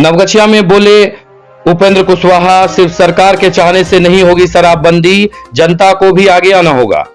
नवगछिया में बोले उपेंद्र कुशवाहा, सिर्फ सरकार के चाहने से नहीं होगी शराबबंदी, जनता को भी आगे आना होगा।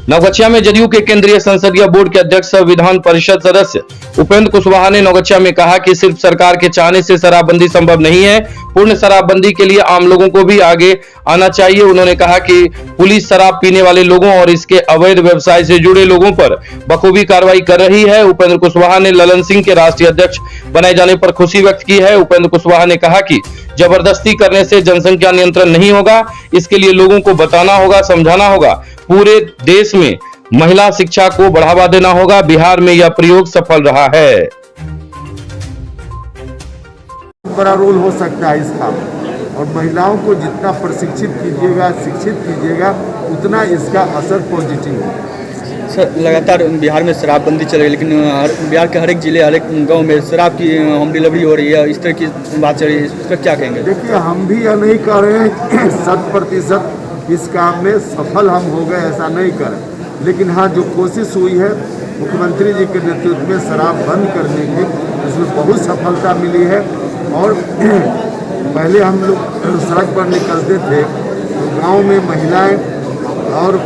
नवगछिया में जदयू के केंद्रीय संसदीय बोर्ड के अध्यक्ष विधान परिषद सदस्य उपेंद्र कुशवाहा ने नवगछिया में कहा कि सिर्फ सरकार के चाहने से शराबबंदी संभव नहीं है, पूर्ण शराबबंदी के लिए आम लोगों को भी आगे आना चाहिए। उन्होंने कहा कि पुलिस शराब पीने वाले लोगों और इसके अवैध व्यवसाय से जुड़े लोगों पर बखूबी कार्रवाई कर रही है। उपेंद्र कुशवाहा ने ललन सिंह के राष्ट्रीय अध्यक्ष बनाए जाने पर खुशी व्यक्त की है। उपेंद्र कुशवाहा ने कहा कि जबरदस्ती करने से जनसंख्या नियंत्रण नहीं होगा, इसके लिए लोगों को बताना होगा, समझाना होगा। पूरे देश में महिला शिक्षा को बढ़ावा देना होगा। बिहार में यह प्रयोग सफल रहा है। बड़ा रोल हो सकता है इसका, और महिलाओं को जितना प्रशिक्षित कीजिएगा, शिक्षित कीजिएगा, उतना इसका असर पॉजिटिव होगा। सर, लगातार बिहार में शराबबंदी चल रही है, लेकिन बिहार के हर एक जिले, हर एक गांव में शराब की होम डिलीवरी हो रही है, इस तरह की बात चल रही है, इस पर क्या कहेंगे? देखिए, हम भी यह नहीं कह रहे हैं 100% इस काम में सफल हम हो गए, ऐसा नहीं करें, लेकिन हाँ, जो कोशिश हुई है मुख्यमंत्री जी के नेतृत्व में शराब बंद करने की, उसमें बहुत सफलता मिली है। और पहले हम लोग सड़क पर निकलते थे तो गांव में महिलाएं और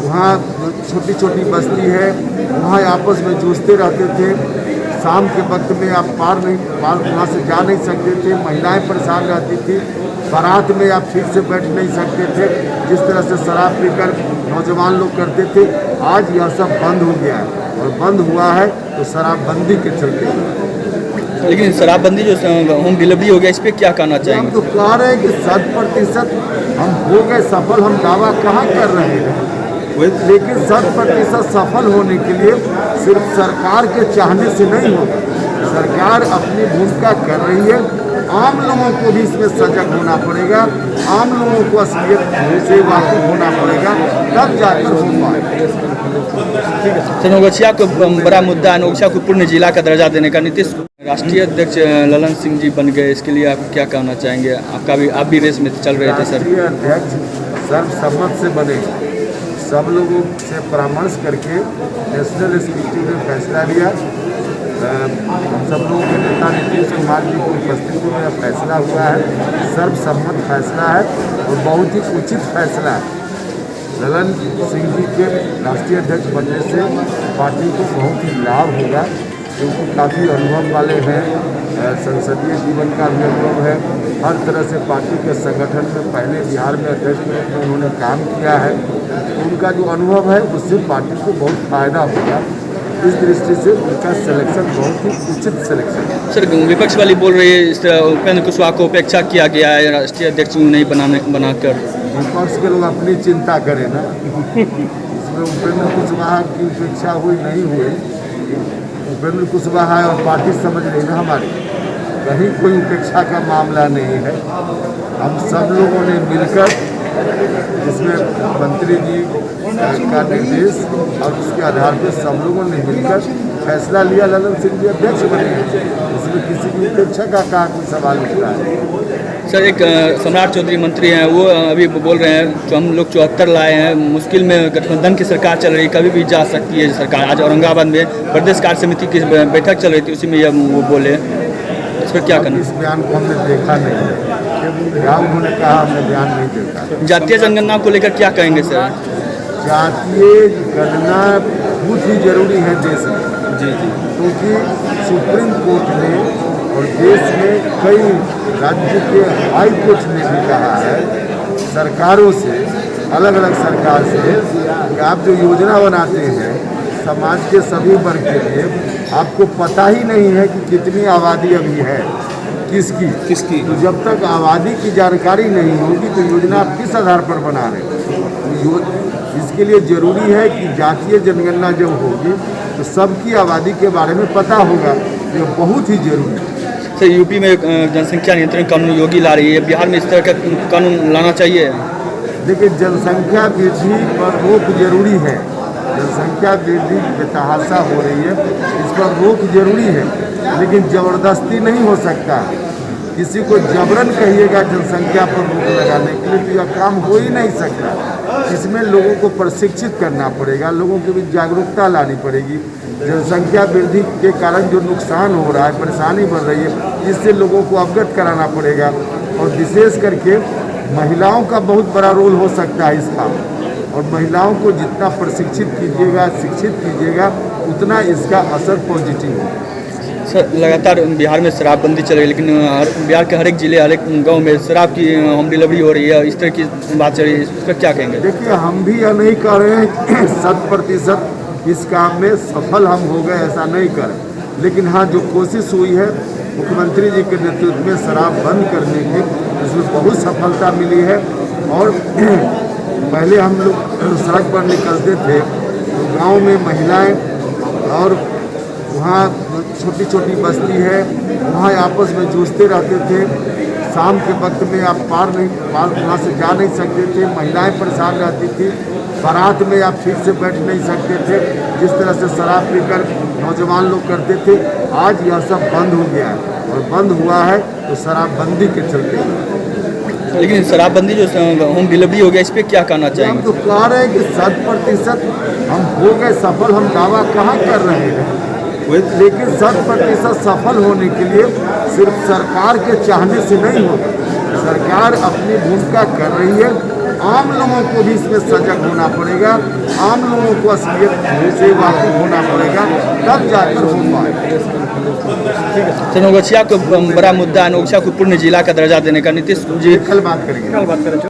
वहाँ छोटी छोटी बस्ती है, वहाँ आपस में जूझते रहते थे। शाम के वक्त में आप वहाँ से जा नहीं सकते थे, महिलाएं परेशान रहती थी। बारात में आप ठीक से बैठ नहीं सकते थे, जिस तरह से शराब पीकर नौजवान लोग करते थे। आज यह सब बंद हो गया है, और बंद हुआ है तो शराबबंदी के चलते। लेकिन शराबबंदी जो होम डिलीवरी हो गया, इस पर क्या कहना चाहेंगे? हम तो कह रहे हैं कि 100% हम हो गए सफल, हम दावा कहाँ कर रहे हैं, लेकिन 100% सफल होने के लिए सिर्फ सरकार के चाहने से नहीं होगा। सरकार अपनी भूमिका कर रही है, आम लोगों को भी इसमें सजग होना पड़ेगा, आम लोगों को असलियत से वाकिफ होना पड़ेगा, तब जाकर हो पाएगा। नवगछिया को बड़ा मुद्दा है, नवगछिया को पूर्ण जिला का दर्जा देने का। नीतीश राष्ट्रीय अध्यक्ष ललन सिंह जी बन गए, इसके लिए आप क्या कहना चाहेंगे? आप भी रेस में चल रहे थे सर। राष्ट्रीय अध्यक्ष सर्वसम्मत से बने, सब लोगों से परामर्श करके नेशनल एक्जीक्यूटिव ने फैसला लिया। हम सब लोगों के नेता नीतीश कुमार जी की उपस्थिति में फैसला हुआ है, सर्वसम्मत फैसला है और बहुत ही उचित फैसला है। ललन सिंह जी के राष्ट्रीय अध्यक्ष बनने से पार्टी को बहुत ही लाभ होगा, क्योंकि काफ़ी अनुभव वाले हैं, संसदीय जीवन का भी अनुभव है। हर तरह से पार्टी के संगठन में पहले बिहार में अध्यक्ष के रूप में उन्होंने काम किया है, उनका जो अनुभव है उससे पार्टी को बहुत फायदा होगा। इस दृष्टि से उनका सिलेक्शन बहुत ही उचित सिलेक्शन है। सर, विपक्ष वाली बोल रही है इस उपेंद्र कुशवाहा को उपेक्षा किया गया है, राष्ट्रीय अध्यक्ष नहीं बनाकर। विपक्ष के लोग अपनी चिंता करें ना, इसमें उपेंद्र कुशवाहा की उपेक्षा हुई नहीं हुई, उपेंद्र कुशवाहा और पार्टी समझ रही ना हमारी, कहीं कोई उपेक्षा का मामला नहीं है। हम सब लोगों ने मिलकर, जिसमें मंत्री जी का निर्देश और उसके आधार पर सब लोगों ने मिलकर फैसला लिया, ललन सिंह जी अध्यक्ष बने। इसमें किसी की उपेक्षा का कहाँ कोई सवाल उठता है? सर, एक सम्राट चौधरी मंत्री हैं, वो अभी बोल रहे हैं जो हम लोग 74 लाए हैं, मुश्किल में गठबंधन की सरकार चल रही, कभी भी जा सकती है सरकार। आज औरंगाबाद में प्रदेश कार्य समिति की बैठक चल रही थी, उसी में वो बोले, इस पर क्या करना? इस बयान को हमने देखा नहीं है, क्या उन्होंने कहा हमने बयान नहीं देखा। जातीय जनगणना को लेकर क्या कहेंगे सर? जातीय गणना बहुत ही जरूरी है देश में। जी, क्योंकि सुप्रीम कोर्ट ने और देश में कई राज्य के हाई कोर्ट ने भी कहा है सरकारों से, अलग अलग सरकार से, कि आप जो योजना बनाते हैं समाज के सभी वर्ग के लिए, आपको पता ही नहीं है कि कितनी आबादी अभी है, किसकी। तो जब तक आबादी की जानकारी नहीं होगी तो योजना आप किस आधार पर बना रहे हैं? इसके लिए जरूरी है कि जातीय जनगणना जब होगी तो सबकी आबादी के बारे में पता होगा, ये बहुत ही जरूरी है। सर, यूपी में जनसंख्या नियंत्रण कानून योगी ला रही है, बिहार में इस तरह का कानून लाना चाहिए। देखिए, जनसंख्या वृद्धि पर रोक जरूरी है, जनसंख्या वृद्धि बेतहाशा हो रही है, इस पर रोक जरूरी है, लेकिन ज़बरदस्ती नहीं हो सकता। किसी को जबरन कहिएगा जनसंख्या पर रोक लगाने के लिए तो यह काम हो ही नहीं सकता। इसमें लोगों को प्रशिक्षित करना पड़ेगा, लोगों के बीच जागरूकता लानी पड़ेगी, जनसंख्या वृद्धि के कारण जो नुकसान हो रहा है, परेशानी बढ़ रही है, इससे लोगों को अवगत कराना पड़ेगा। और विशेष करके महिलाओं का बहुत बड़ा रोल हो सकता है इस काम में। और महिलाओं को जितना प्रशिक्षित कीजिएगा, शिक्षित कीजिएगा, उतना इसका असर पॉजिटिव होगा। सर, लगातार बिहार में शराबबंदी चल रही है, लेकिन बिहार के हर एक जिले, हर एक गांव में शराब की होम डिलीवरी हो रही है, इस तरह की बात चल रही है, इस पर क्या कहेंगे? देखिए, हम भी यह नहीं कह रहे हैं कि 100% इस काम में सफल हम हो गए, ऐसा नहीं करें। लेकिन हाँ, जो कोशिश हुई है मुख्यमंत्री जी के नेतृत्व में शराब बंद करने की, उसमें बहुत सफलता मिली है। और पहले हम लोग सड़क पर निकलते थे तो गांव में महिलाएं और वहाँ छोटी छोटी बस्ती है, वहाँ आपस में जूझते रहते थे। शाम के वक्त में आप वहाँ से जा नहीं सकते थे, महिलाएं परेशान रहती थी। बारात में आप ठीक से बैठ नहीं सकते थे, जिस तरह से शराब पीकर नौजवान लोग करते थे। आज यह सब बंद हो गया है, और बंद हुआ है तो शराबबंदी के चलते। लेकिन शराबबंदी जो होम डिलीवरी हो गया, इस पर क्या कहना हम चाहेंगे? तो कह रहे हैं कि 100% हम हो गए सफल, हम दावा कहाँ कर रहे हैं। लेकिन 100% सफल होने के लिए सिर्फ सरकार के चाहने से नहीं होगा। सरकार अपनी भूमिका कर रही है, आम लोगों को भी इसमें सजग होना पड़ेगा, आम लोगों को असलियत से वाकिफ होना पड़ेगा, तब जाकर हो पाएगा। सर, नवगछिया को बड़ा मुद्दा है, नवगछिया को पूर्ण जिला का दर्जा देने का नीतीश जी कल बात करेंगे।